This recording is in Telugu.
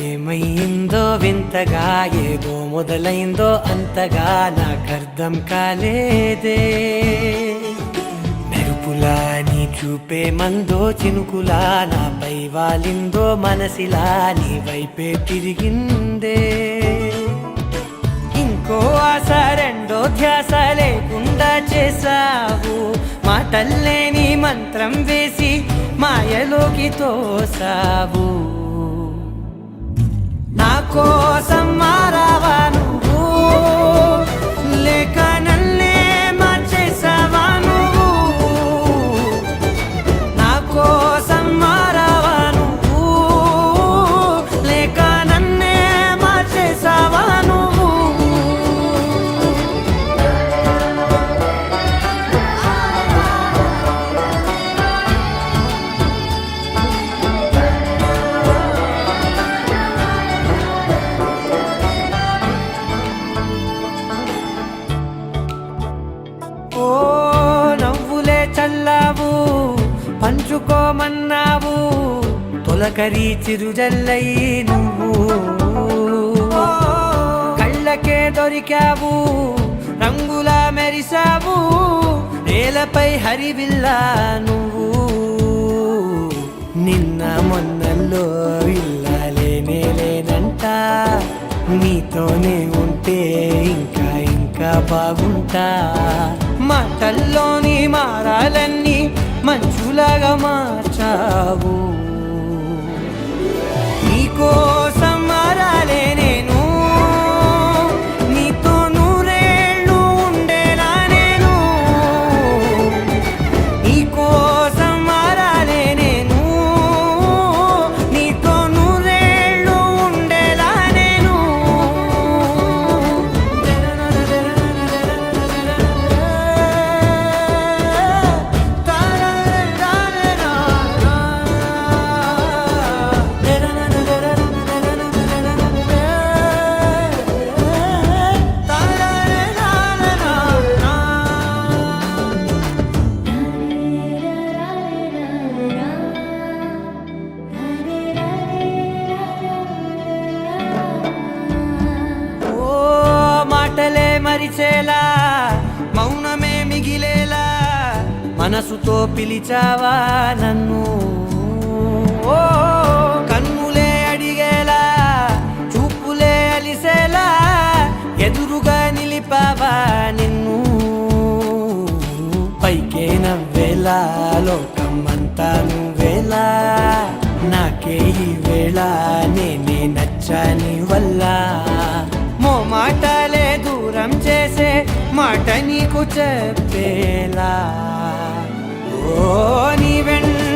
ఏమయ్యిందో వింతగా ఏదో మొదలైందో అంతగా నాకర్థం కాలేదే మెరుపులా నీ చూపే మందో చినుకులా నాపై వాలిందో మనసిలా నీ వైపే తిరిగిందే ఇంకో ఆశ రెండో ధ్యాస లేకుండా చేసావు మాటల్లే నీ మంత్రం వేసి మాయలోకి తోసావు నా కోసం మారావా నువ్వు లేక నన్నే మార్చేసావా నువ్వు నా కోసం మారావా నువ్వు లేక నన్నే మార్చేసావా నువ్వు ఓ నవ్వులే చల్లావు పంచుకోమన్నావు తొలకరి చిరుజల్లై నువ్వు కళ్ళకే దొరికావు రంగులా మెరిసావు నేలపై హరివిల్లా నువ్వు నిన్న మొన్నల్లో ఇల్లాలేనే లేనంట నీతోనే ఉంటే ఇంకా ఇంకా బాగుంటా మాటల్లోని మారాలన్నీ మంచులాగా మార్చావు నీకోసం మారాలే నేను నీతో నూరేళ్ళు ఉండేలా నేను నీకోసం మారాలే నేను నీతో నూరేళ్ళు ఉండేలా నేను మాటలే మరిచేలా మౌనమే మిగిలేలా మనసుతో పిలిచావా నన్ను ఓ కన్నులే అడిగేలా చూపులే అలిసేలా ఎదురుగా నిలిపావా నిన్ను పైకే నవ్వేలా లోకం అంతా నువ్వేలా నాకే ఈ వేళ నేనే నచ్చాని వల్ల మాటలే దూరం చేసే మాట నీకు చెప్పేలా ఓ నీ వెంట